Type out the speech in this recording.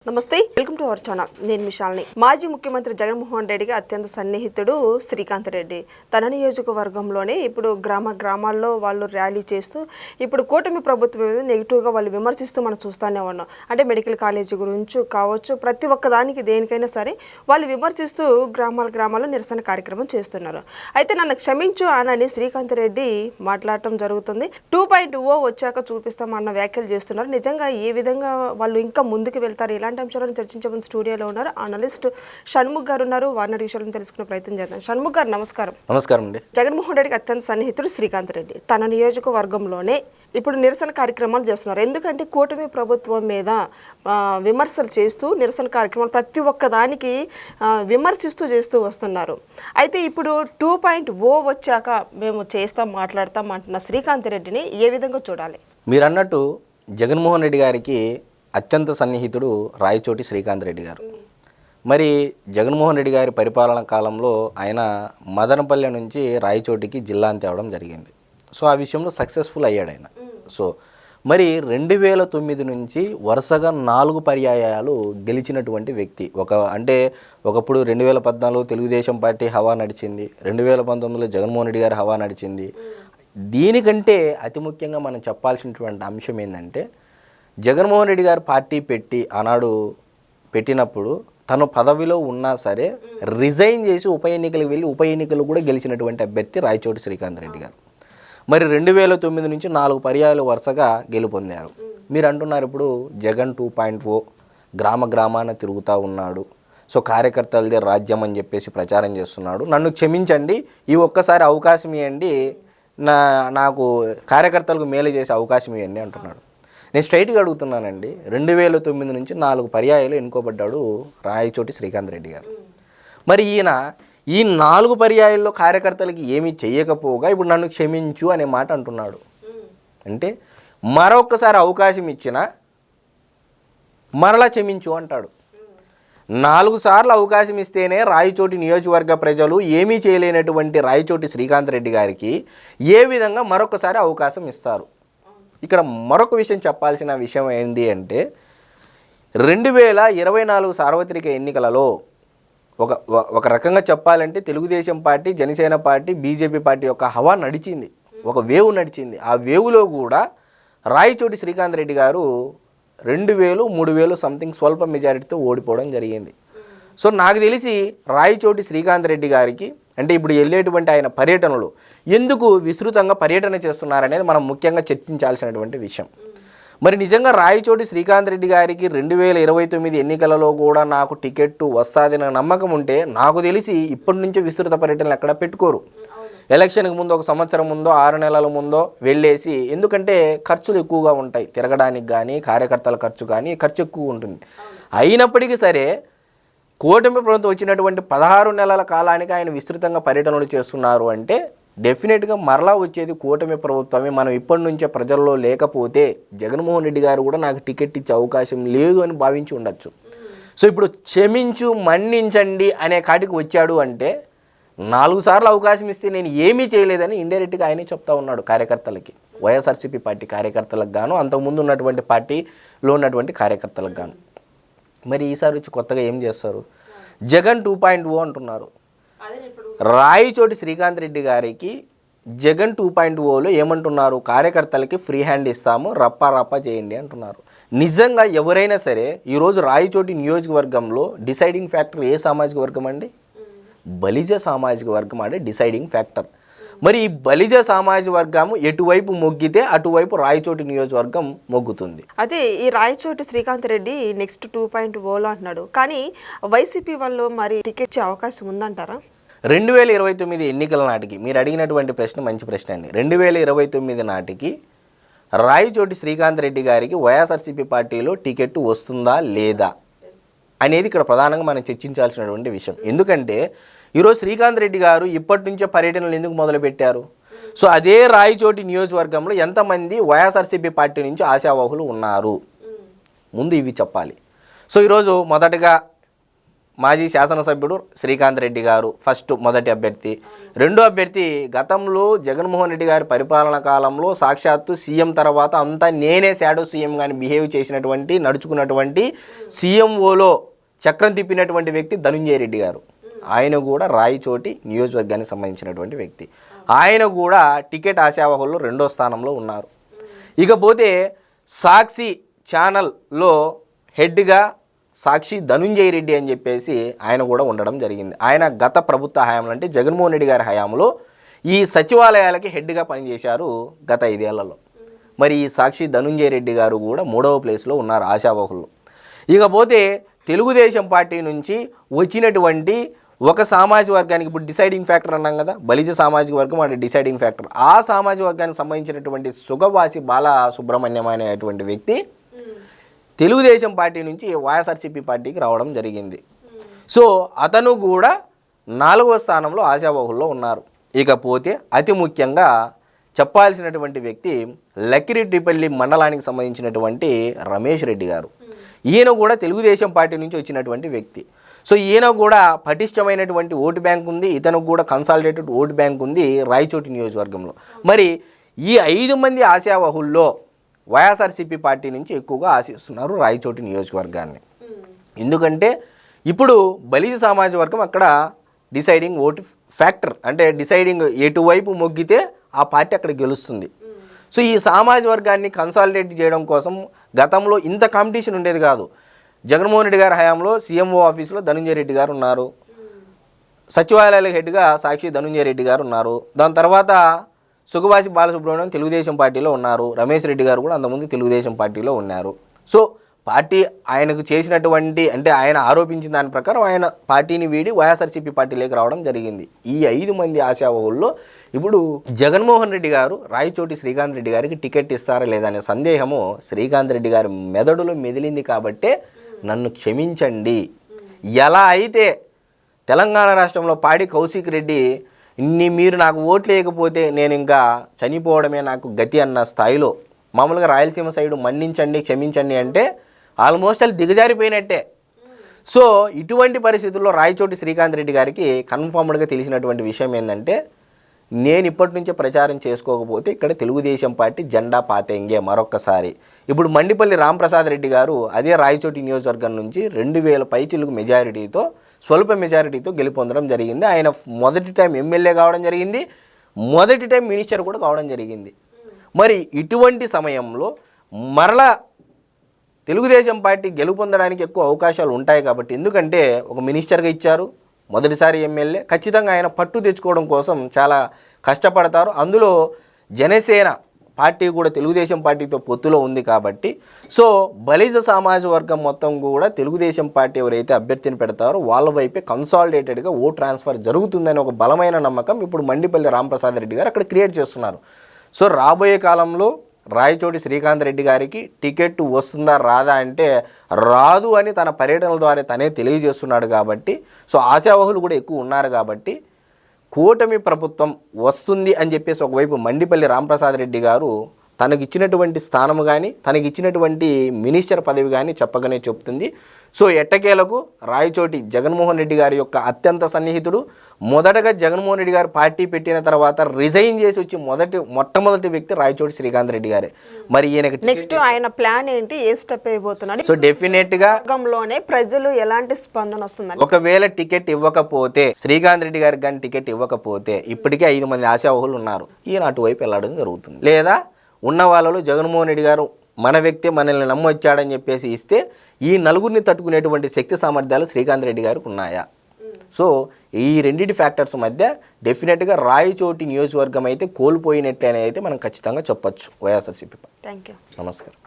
నమస్తే, welcome to our channel. నేను మిషాల్ని. మాజీ ముఖ్యమంత్రి జగన్మోహన్ రెడ్డికి అత్యంత సన్నిహితుడు శ్రీకాంత్ రెడ్డి. తన నియోజకవర్గంలోనే ఇప్పుడు గ్రామాల్లో వాళ్ళు ర్యాలీ చేస్తూ ఇప్పుడు కూటమి ప్రభుత్వం మీద నెగిటివ్గా వాళ్ళు విమర్శిస్తూ మనం చూస్తూనే ఉన్నాం. అంటే మెడికల్ కాలేజీ గురించి కావచ్చు, ప్రతి ఒక్క దానికి దేనికైనా సరే వాళ్ళు విమర్శిస్తూ గ్రామాల్లో నిరసన కార్యక్రమం చేస్తున్నారు. అయితే నన్ను క్షమించు అని శ్రీకాంత్ రెడ్డి మాట్లాడటం జరుగుతుంది. 2.0 వచ్చాక చూపిస్తామన్న వ్యాఖ్యలు చేస్తున్నారు. నిజంగా ఏ విధంగా వాళ్ళు ఇంకా ముందుకు వెళ్తారు, ఇలాంటి అంశాలను చర్చించబోతున్న స్టూడియోలో ఉన్నారు అనలిస్ట్ షణ్ముఖ్ గారు ఉన్నారు. వారిని విషయాలను తెలుసుకునే ప్రయత్నం చేద్దాం. షణ్ముఖ్ గారు నమస్కారం. నమస్కారం అండి. జగన్మోహన్ రెడ్డికి అత్యంత సన్నిహితుడు శ్రీకాంత్ రెడ్డి తన నియోజకవర్గంలోనే ఇప్పుడు నిరసన కార్యక్రమాలు చేస్తున్నారు. ఎందుకంటే కూటమి ప్రభుత్వం మీద విమర్శలు చేస్తూ నిరసన కార్యక్రమాలు ప్రతి ఒక్క దానికి విమర్శిస్తూ చేస్తూ వస్తున్నారు. అయితే ఇప్పుడు 2.0 వచ్చాక మేము మాట్లాడతాం అంటున్న శ్రీకాంత్ రెడ్డిని ఏ విధంగా చూడాలి? మీరు అన్నట్టు జగన్మోహన్ రెడ్డి గారికి అత్యంత సన్నిహితుడు రాయచోటి శ్రీకాంత్ రెడ్డి గారు. మరి జగన్మోహన్ రెడ్డి గారి పరిపాలన కాలంలో ఆయన మదనపల్లె నుంచి రాయచోటికి జిల్లాని తేవడం జరిగింది. సో ఆ విషయంలో సక్సెస్ఫుల్ అయ్యాడు ఆయన. సో మరి 2009 నుంచి వరుసగా 4 పర్యాయాలు గెలిచినటువంటి వ్యక్తి. ఒకప్పుడు 2014 తెలుగుదేశం పార్టీ హవా నడిచింది, 2019లో జగన్మోహన్ రెడ్డి గారి హవా నడిచింది. దీనికంటే అతి ముఖ్యంగా మనం చెప్పాల్సినటువంటి అంశం ఏంటంటే, జగన్మోహన్ రెడ్డి గారు పార్టీ ఆనాడు పెట్టినప్పుడు తను పదవిలో ఉన్నా సరే రిజైన్ చేసి ఉప ఎన్నికలకు వెళ్ళి ఉప ఎన్నికలు కూడా గెలిచినటువంటి అభ్యర్థి రాయచోటి శ్రీకాంత్ రెడ్డి గారు. మరి 2009 నుంచి 4 పర్యాయాలు వరుసగా గెలుపొందారు. మీరు అంటున్నారు ఇప్పుడు జగన్ 2.0 గ్రామాన తిరుగుతూ ఉన్నాడు, సో కార్యకర్తలదే రాజ్యం అని చెప్పేసి ప్రచారం చేస్తున్నాడు, నన్ను క్షమించండి, ఈ ఒక్కసారి అవకాశం ఇవ్వండి, నాకు కార్యకర్తలకు మేలు చేసే అవకాశం ఇవ్వండి అంటున్నాడు. నేను స్ట్రైట్గా అడుగుతున్నానండి, 2009 నుంచి 4 పర్యాయాలు ఎన్నుకోబడ్డాడు రాయచోటి శ్రీకాంత్ రెడ్డి గారు. మరి ఈయన ఈ 4 పర్యాయాల్లో కార్యకర్తలకి ఏమీ చెయ్యకపోగా ఇప్పుడు నన్ను క్షమించు అనే మాట అంటున్నాడు. అంటే మరొక్కసారి అవకాశం ఇచ్చినా మరలా క్షమించు అంటాడు. 4 సార్లు అవకాశం ఇస్తేనే రాయచోటి నియోజకవర్గ ప్రజలు ఏమీ చేయలేనటువంటి రాయచోటి శ్రీకాంత్ రెడ్డి గారికి ఏ విధంగా మరొకసారి అవకాశం ఇస్తారు? ఇక్కడ మరొక విషయం చెప్పాల్సిన విషయం ఏంటి అంటే, 2024 సార్వత్రిక ఎన్నికలలో ఒక రకంగా చెప్పాలంటే Telugu Desam party, Janasena party, BJP party యొక్క హవా నడిచింది, ఒక వేవ్ నడిచింది. ఆ వేవ్లో కూడా రాయచోటి శ్రీకాంత్ రెడ్డి గారు 2,000, 3,000 సంథింగ్ స్వల్ప మెజారిటీతో ఓడిపోవడం జరిగింది. సో నాకు తెలిసి రాయచోటి శ్రీకాంత్ రెడ్డి గారికి అంటే ఇప్పుడు వెళ్ళేటువంటి ఆయన పర్యటనలు ఎందుకు విస్తృతంగా పర్యటన చేస్తున్నారనేది మనం ముఖ్యంగా చర్చించాల్సినటువంటి విషయం. మరి నిజంగా రాయచోటి శ్రీకాంత్ రెడ్డి గారికి 2029 ఎన్నికలలో కూడా నాకు టికెట్ వస్తుందన్న నమ్మకం ఉంటే నాకు తెలిసి ఇప్పటి నుంచే విస్తృత పర్యటనలు ఎక్కడ పెట్టుకోరు. ఎలక్షన్కి ముందు 1 సంవత్సరం ముందో 6 నెలల ముందో వెళ్ళేసి, ఎందుకంటే ఖర్చులు ఎక్కువగా ఉంటాయి, తిరగడానికి కానీ కార్యకర్తల ఖర్చు కానీ ఖర్చు ఎక్కువ ఉంటుంది. అయినప్పటికీ సరే కూటమి ప్రభుత్వం వచ్చినటువంటి 16 నెలల కాలానికి ఆయన విస్తృతంగా పర్యటనలు చేస్తున్నారు అంటే డెఫినెట్గా మరలా వచ్చేది కూటమి ప్రభుత్వమే. మనం ఇప్పటి నుంచే ప్రజల్లో లేకపోతే జగన్మోహన్ రెడ్డి గారు కూడా నాకు టికెట్ ఇచ్చే అవకాశం లేదు అని భావించి ఉండొచ్చు. సో ఇప్పుడు క్షమించు, మన్నించండి అనే కాటికి వచ్చాడు అంటే 4 సార్లు అవకాశం ఇస్తే నేను ఏమీ చేయలేదని ఇండైరెక్ట్గా ఆయనే చెప్తా ఉన్నాడు కార్యకర్తలకి, వైఎస్ఆర్సీపీ పార్టీ కార్యకర్తలకు గాను, అంతకుముందు ఉన్నటువంటి పార్టీలో ఉన్నటువంటి కార్యకర్తలకు గాను. మరి ఈసారి వచ్చి కొత్తగా ఏం చేస్తారు? జగన్ 2.0 అంటున్నారు. రాయచోటి శ్రీకాంత్ రెడ్డి గారికి జగన్ 2.0లో ఏమంటున్నారు? కార్యకర్తలకి ఫ్రీ హ్యాండ్ ఇస్తాము, రప్పా చేయండి అంటున్నారు. నిజంగా ఎవరైనా సరే ఈరోజు రాయచోటి నియోజకవర్గంలో డిసైడింగ్ ఫ్యాక్టర్ ఏ సామాజిక వర్గం అండి? బలిజ సామాజిక వర్గం అంటే డిసైడింగ్ ఫ్యాక్టర్. మరి ఈ బలిజ సామాజిక వర్గం ఎటువైపు మొగ్గితే అటువైపు రాయచోటి నియోజకవర్గం మొగ్గుతుంది. అదే ఈ రాయచోటి శ్రీకాంత్ రెడ్డి నెక్స్ట్ 2.0లో అంటున్నాడు, కానీ వైసీపీ వాళ్ళు మరి టికెట్ ఇచ్చే అవకాశం ఉందంటారా? 2029 ఎన్నికల నాటికి మీరు అడిగినటువంటి ప్రశ్న మంచి ప్రశ్న అండి. 2029 నాటికి రాయచోటి శ్రీకాంత్ రెడ్డి గారికి వైఎస్ఆర్సీపీ పార్టీలో టికెట్ వస్తుందా లేదా అనేది ఇక్కడ ప్రధానంగా మనం చర్చించాల్సినటువంటి విషయం. ఎందుకంటే ఈరోజు శ్రీకాంత్ రెడ్డి గారు ఇప్పటి నుంచే పర్యటనలు ఎందుకు మొదలుపెట్టారు? సో అదే రాయచోటి నియోజకవర్గంలో ఎంతమంది వైఎస్ఆర్సీపీ పార్టీ నుంచి ఆశావాహులు ఉన్నారు, ముందు ఇవి చెప్పాలి. సో ఈరోజు మొదటగా మాజీ శాసనసభ్యుడు శ్రీకాంత్ రెడ్డి గారు మొదటి అభ్యర్థి. రెండో అభ్యర్థి గతంలో జగన్మోహన్ రెడ్డి గారి పరిపాలన కాలంలో సాక్షాత్తు సీఎం తర్వాత అంతా నేనే షాడో సీఎం గాని బిహేవ్ చేసినటువంటి నడుచుకున్నటువంటి సీఎంఓలో చక్రం తిప్పినటువంటి వ్యక్తి ధనుంజయ రెడ్డి గారు. ఆయన కూడా రాయచోటి నియోజకవర్గానికి సంబంధించినటువంటి వ్యక్తి. ఆయన కూడా టికెట్ ఆశావహుల్లో రెండో స్థానంలో ఉన్నారు. ఇకపోతే సాక్షి ఛానల్లో హెడ్గా సాక్షి ధనుంజయ రెడ్డి అని చెప్పేసి ఆయన కూడా ఉండడం జరిగింది. ఆయన గత ప్రభుత్వ హయాంలో అంటే జగన్మోహన్ రెడ్డి గారి హయాంలో ఈ సచివాలయాలకి హెడ్గా పనిచేశారు గత 5 ఏళ్లలో. మరి ఈ సాక్షి ధనుంజయ రెడ్డి గారు కూడా 3వ ప్లేస్లో ఉన్నారు ఆశావహుల్లో. ఇకపోతే తెలుగుదేశం పార్టీ నుంచి వచ్చినటువంటి ఒక సామాజిక వర్గానికి ఇప్పుడు డిసైడింగ్ ఫ్యాక్టర్ అన్నాం కదా, బలిజ సామాజిక వర్గం అంటే డిసైడింగ్ ఫ్యాక్టర్. ఆ సామాజిక వర్గానికి సంబంధించినటువంటి సుగవాసి బాలసుబ్రహ్మణ్యం అనేటువంటి వ్యక్తి తెలుగుదేశం పార్టీ నుంచి వైఎస్ఆర్సీపీ పార్టీకి రావడం జరిగింది. సో అతను కూడా 4వ స్థానంలో ఆశావహుల్లో ఉన్నారు. ఇకపోతే అతి ముఖ్యంగా చెప్పాల్సినటువంటి వ్యక్తి లక్కిరెడ్డిపల్లి మండలానికి సంబంధించినటువంటి రమేష్ రెడ్డి గారు. ఈయన కూడా తెలుగుదేశం పార్టీ నుంచి వచ్చినటువంటి వ్యక్తి. సో ఈయన కూడా పటిష్టమైనటువంటి ఓటు బ్యాంక్ ఉంది. ఇతను కూడా కన్సాలిడేటెడ్ ఓటు బ్యాంక్ ఉంది రాయచోటి నియోజకవర్గంలో. మరి ఈ 5 మంది ఆశావహుల్లో వైఎస్ఆర్సీపీ పార్టీ నుంచి ఎక్కువగా ఆశిస్తున్నారు రాయచోటి నియోజకవర్గాన్ని. ఎందుకంటే ఇప్పుడు బలిజ సామాజిక వర్గం అక్కడ డిసైడింగ్ ఓటు ఫ్యాక్టర్, అంటే డిసైడింగ్ ఎటువైపు మొగ్గితే ఆ పార్టీ అక్కడ గెలుస్తుంది. సో ఈ సామాజిక వర్గాన్ని కన్సాలిడేట్ చేయడం కోసం గతంలో ఇంత కాంపిటీషన్ ఉండేది కాదు. జగన్మోహన్ రెడ్డి గారి హయాంలో సీఎంఓ ఆఫీస్లో ధనుంజయ రెడ్డి గారు ఉన్నారు, సచివాలయాల హెడ్గా సాక్షి ధనుంజయ రెడ్డి గారు ఉన్నారు. దాని తర్వాత సుగవాసి బాలసుబ్రహ్మణ్యం తెలుగుదేశం పార్టీలో ఉన్నారు. రమేష్ రెడ్డి గారు కూడా అంతకుముందు తెలుగుదేశం పార్టీలో ఉన్నారు. సో పార్టీ ఆయనకు చేసినటువంటి అంటే ఆయన ఆరోపించిన దాని ప్రకారం ఆయన పార్టీని వీడి వైఎస్ఆర్సీపీ పార్టీలోకి రావడం జరిగింది. ఈ 5 మంది ఆశావహుల్లో ఇప్పుడు జగన్మోహన్ రెడ్డి గారు రాయచోటి శ్రీకాంత్ రెడ్డి గారికి టికెట్ ఇస్తారా లేదా అనే సందేహము శ్రీకాంత్ రెడ్డి గారి మెదడులో మెదిలింది. కాబట్టే నన్ను క్షమించండి, ఎలా అయితే తెలంగాణ రాష్ట్రంలో పాడి కౌశిక్ రెడ్డి మీరు నాకు ఓట్లు వేయకపోతే నేను ఇంకా చనిపోవడమే నాకు గతి అన్న స్థాయిలో మామూలుగా రాయలసీమ సైడు మన్నించండి క్షమించండి అంటే ఆల్మోస్ట్ అది దిగజారిపోయినట్టే. సో ఇటువంటి పరిస్థితుల్లో రాయచోటి శ్రీకాంత్ రెడ్డి గారికి కన్ఫర్మ్డ్గా తెలిసినటువంటి విషయం ఏంటంటే నేను ఇప్పటి నుంచే ప్రచారం చేసుకోకపోతే ఇక్కడ తెలుగుదేశం పార్టీ జెండా పాతేంగే మరొక్కసారి. ఇప్పుడు మండిపల్లి రాంప్రసాద్ రెడ్డి గారు అదే రాయచోటి నియోజకవర్గం నుంచి 2000 పైచిలుకు మెజారిటీతో స్వల్ప మెజారిటీతో గెలుపొందడం జరిగింది. ఆయన మొదటి టైం ఎమ్మెల్యే కావడం జరిగింది, మొదటి టైం మినిస్టర్ కూడా కావడం జరిగింది. మరి ఇటువంటి సమయంలో మరలా తెలుగుదేశం పార్టీ గెలుపొందడానికి ఎక్కువ అవకాశాలు ఉంటాయి. కాబట్టి ఎందుకంటే ఒక మినిస్టర్గా ఇచ్చారు, మొదటిసారి ఎమ్మెల్యే, ఖచ్చితంగా ఆయన పట్టు తెచ్చుకోవడం కోసం చాలా కష్టపడతారు. అందులో జనసేన పార్టీ కూడా తెలుగుదేశం పార్టీతో పొత్తులో ఉంది కాబట్టి సో బలిజ సామాజిక వర్గం మొత్తం కూడా తెలుగుదేశం పార్టీ ఎవరైతే అభ్యర్థిని పెడతారో వాళ్ళ వైపే కన్సాలిడేటెడ్గా ఓట్ ట్రాన్స్ఫర్ జరుగుతుందని ఒక బలమైన నమ్మకం ఇప్పుడు మండిపల్లి రాంప్రసాద్ రెడ్డి గారు అక్కడ క్రియేట్ చేస్తున్నారు. సో రాబోయే కాలంలో రాయచోటి శ్రీకాంత్ రెడ్డి గారికి టికెట్ వస్తుందా రాదా అంటే రాదు అని తన పర్యటనల ద్వారా తనే తెలియజేస్తున్నాడు. కాబట్టి సో ఆశావహులు కూడా ఎక్కువ ఉన్నారు. కాబట్టి కూటమి ప్రభుత్వం వస్తుంది అని చెప్పేసి ఒకవైపు మండిపల్లి రాంప్రసాద్ రెడ్డి గారు తనకిచ్చినటువంటి స్థానము కానీ తనకిచ్చినటువంటి మినిస్టర్ పదవి కానీ చెప్పగానే చెప్తుంది. సో ఎట్టకేలకు రాయచోటి జగన్మోహన్ రెడ్డి గారి యొక్క అత్యంత సన్నిహితుడు, మొదటగా జగన్మోహన్ రెడ్డి గారు పార్టీ పెట్టిన తర్వాత రిజైన్ చేసి వచ్చి మొట్టమొదటి వ్యక్తి రాయచోటి శ్రీకాంత్ రెడ్డి గారే. మరి ఈయనకి నెక్స్ట్ ఆయన ప్లాన్ ఏంటి, ఏ స్టెప్ అయిపోతున్నాడు? సో డెఫినెట్గా లోనే ప్రజలు ఎలాంటి స్పందన వస్తుంది? ఒకవేళ టికెట్ ఇవ్వకపోతే శ్రీకాంత్ రెడ్డి గారికి కానీ టికెట్ ఇవ్వకపోతే ఇప్పటికే 5 మంది ఆశావహులు ఉన్నారు, ఈయన అటువైపు వెళ్ళడం జరుగుతుంది. లేదా ఉన్న వాళ్ళలో జగన్మోహన్ రెడ్డి గారు మన వ్యక్తి మనల్ని నమ్మొచ్చాడని చెప్పేసి ఇస్తే ఈ నలుగురిని తట్టుకునేటువంటి శక్తి సామర్థ్యాలు శ్రీకాంత్ రెడ్డి గారికి ఉన్నాయా? సో ఈ రెండింటి ఫ్యాక్టర్స్ మధ్య డెఫినెట్గా రాయచోటి నియోజకవర్గం అయితే కోల్పోయినట్లే అయితే మనం ఖచ్చితంగా చెప్పొచ్చు వైఎస్ఆర్సీపీ. Thank you. నమస్కారం.